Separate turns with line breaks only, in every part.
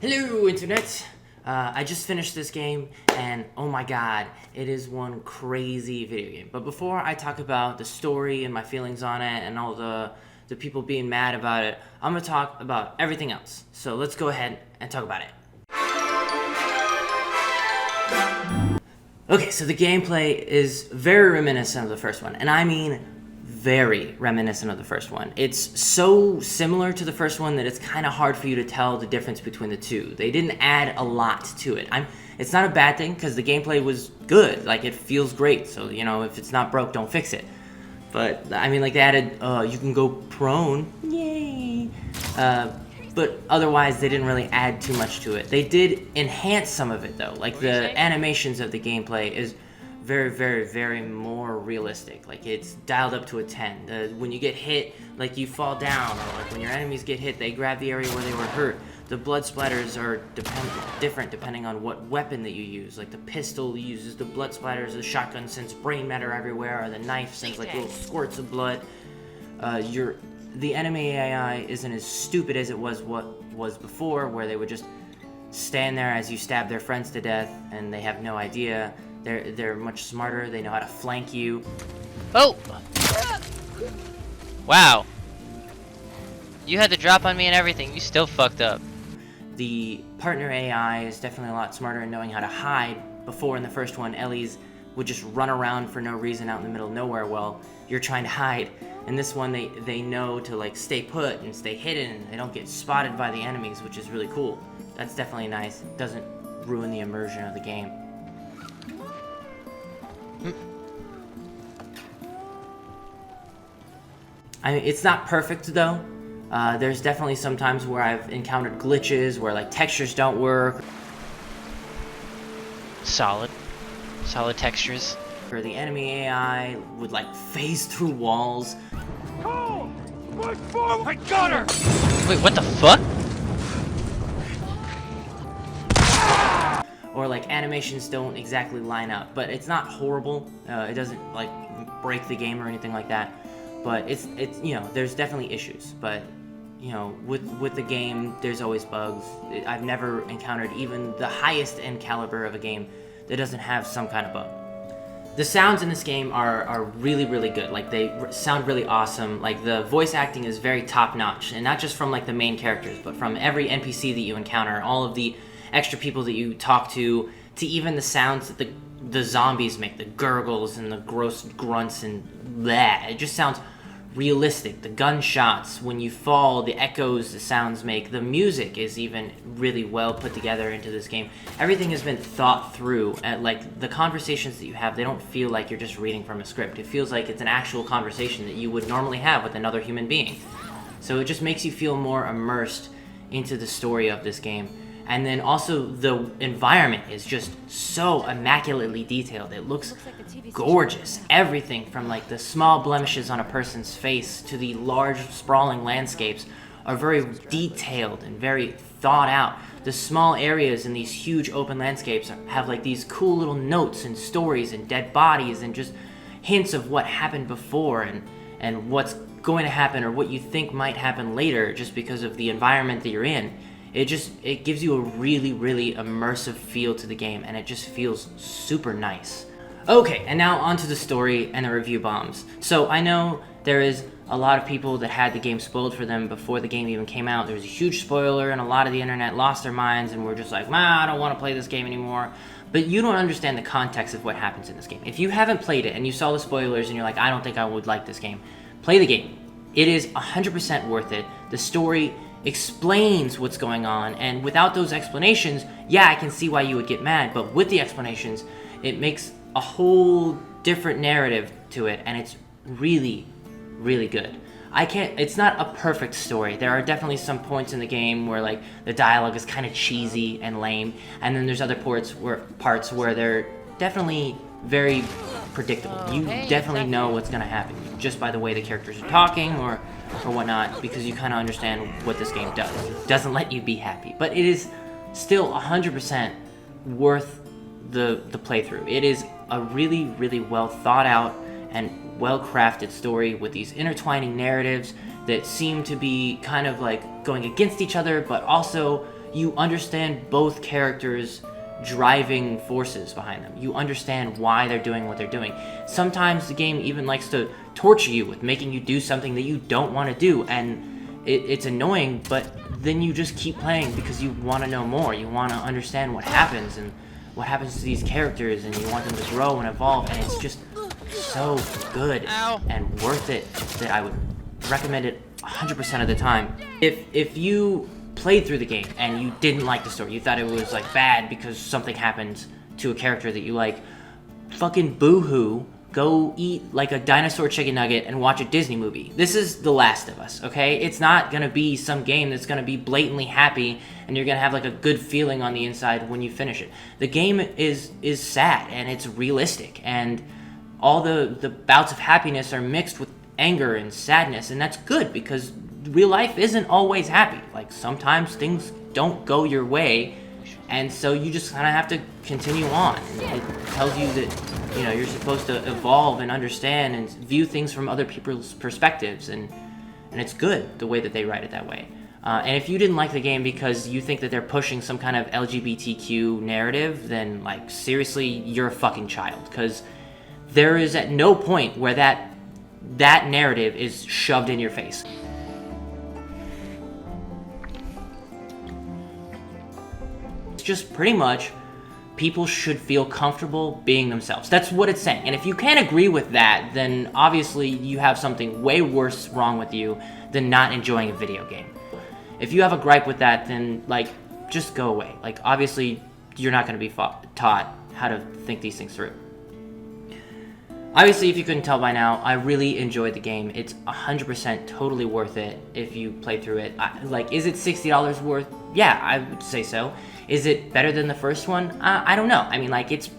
Hello, Internet! I just finished this game, and oh my god, it is one crazy video game. But before I talk about the story and my feelings on it and all the people being mad about it, I'm gonna talk about everything else. So let's go ahead and talk about it. Okay, so the gameplay is very reminiscent of the first one, and I mean very reminiscent of the first one. It's so similar to the first one that it's kind of hard for you to tell the difference between the two. They didn't add a lot to it. It's not a bad thing because the gameplay was good. Like, it feels great. So, you know, if it's not broke, don't fix it. But, I mean, like, they added, you can go prone. Yay! But otherwise, they didn't really add too much to it. They did enhance some of it, though. Like, the animations of the gameplay is very, very, very more realistic. Like, it's dialed up to a 10. When you get hit, like, you fall down, or like when your enemies get hit, they grab the area where they were hurt. The blood splatters are different depending on what weapon that you use. Like, the pistol uses the blood splatters, the shotgun sends brain matter everywhere, or the knife sends like little squirts of blood. The enemy AI isn't as stupid as it was before, where they would just stand there as you stab their friends to death and they have no idea. They're much smarter. They know how to flank you.
Oh! Wow. You had to drop on me and everything. You still fucked up.
The partner AI is definitely a lot smarter in knowing how to hide. Before, in the first one, Ellie's would just run around for no reason out in the middle of nowhere while you're trying to hide. In this one, they know to, like, stay put and stay hidden, and they don't get spotted by the enemies, which is really cool. That's definitely nice. It doesn't ruin the immersion of the game. I mean, it's not perfect, though. There's definitely some times where I've encountered glitches, where, like, textures don't work.
Solid textures.
Or the enemy AI would, like, phase through walls.
Oh! My father! I got her!
Wait, what the fuck?
Or, like, animations don't exactly line up. But it's not horrible. It doesn't, like, break the game or anything like that. But it's you know, there's definitely issues. But, you know, with the game, there's always bugs. I've never encountered even the highest end caliber of a game that doesn't have some kind of bug. The sounds in this game are really, really good. Like, they sound really awesome. Like, the voice acting is very top-notch. And not just from, like, the main characters, but from every NPC that you encounter, all of the extra people that you talk to even the sounds that the zombies make, the gurgles and the gross grunts and bleh. It just sounds realistic. The gunshots, when you fall, the echoes the sounds make, the music is even really well put together into this game. Everything has been thought through. Like, the conversations that you have, they don't feel like you're just reading from a script. It feels like it's an actual conversation that you would normally have with another human being. So it just makes you feel more immersed into the story of this game. And then also the environment is just so immaculately detailed. It looks gorgeous. Everything from, like, the small blemishes on a person's face to the large sprawling landscapes are very detailed and very thought out. The small areas in these huge open landscapes have, like, these cool little notes and stories and dead bodies and just hints of what happened before and what's going to happen or what you think might happen later just because of the environment that you're in. It gives you a really, really immersive feel to the game, and it just feels super nice. Okay, and now onto the story and the review bombs. So I know there is a lot of people that had the game spoiled for them before the game even came out. There was a huge spoiler, and a lot of the internet lost their minds and were just like, I don't want to play this game anymore. But you don't understand the context of what happens in this game. If you haven't played it and you saw the spoilers and you're like, I don't think I would like this game, play the game. It is 100% worth it. The story explains what's going on, and without those explanations, yeah, I can see why you would get mad, but with the explanations, it makes a whole different narrative to it, and it's really, really good. It's not a perfect story. There are definitely some points in the game where, like, the dialogue is kind of cheesy and lame, and then there's other parts where they're definitely very predictable. You definitely know what's going to happen just by the way the characters are talking or whatnot, because you kind of understand what this game does. It doesn't let you be happy, but it is still 100% worth the playthrough. It is a really, really well thought out and well crafted story with these intertwining narratives that seem to be kind of like going against each other, but also you understand both characters' driving forces behind them. You understand why they're doing what they're doing. Sometimes the game even likes to torture you with making you do something that you don't want to do, and it's annoying, but then you just keep playing because you want to know more. You want to understand what happens and what happens to these characters, and you want them to grow and evolve, and it's just so good and worth it that I would recommend it 100% of the time. If you played through the game and you didn't like the story, you thought it was like bad because something happened to a character that you like, fucking boo-hoo, go eat like a dinosaur chicken nugget and watch a Disney movie. This is The Last of Us, okay? It's not gonna be some game that's gonna be blatantly happy and you're gonna have like a good feeling on the inside when you finish it. The game is sad and it's realistic, and all the bouts of happiness are mixed with anger and sadness, and that's good because real life isn't always happy. Like, sometimes things don't go your way, and so you just kind of have to continue on. It tells you that, you know, you're supposed to evolve and understand and view things from other people's perspectives, and it's good the way that they write it that way. And if you didn't like the game because you think that they're pushing some kind of LGBTQ narrative, then, like, seriously, you're a fucking child, because there is at no point where that narrative is shoved in your face. It's just pretty much people should feel comfortable being themselves. That's what it's saying. And if you can't agree with that, then obviously you have something way worse wrong with you than not enjoying a video game. If you have a gripe with that, then, like, just go away. Like, obviously you're not going to be taught how to think these things through. Obviously, if you couldn't tell by now, I really enjoyed the game. It's 100% totally worth it if you play through it. Like, is it $60 worth? Yeah, I would say so. Is it better than the first one? I don't know. I mean, like, it's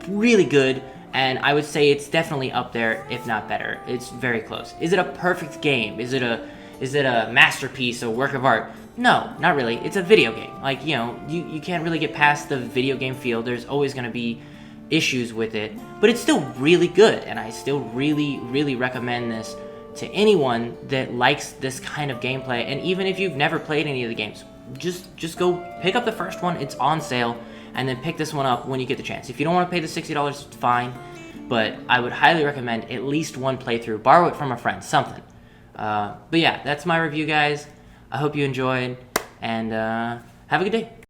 really good, and I would say it's definitely up there, if not better. It's very close. Is it a perfect game? Is it a masterpiece, a work of art? No, not really. It's a video game. Like, you know, you can't really get past the video game feel. There's always going to be issues with it, but it's still really good, and I still really recommend this to anyone that likes this kind of gameplay. And even if you've never played any of the games, just go pick up the first one. It's on sale, and then pick this one up when you get the chance. If you don't want to pay the $60, it's fine, but I would highly recommend at least one playthrough. Borrow it from a friend, something. But yeah, that's my review, guys. I hope you enjoyed, and have a good day.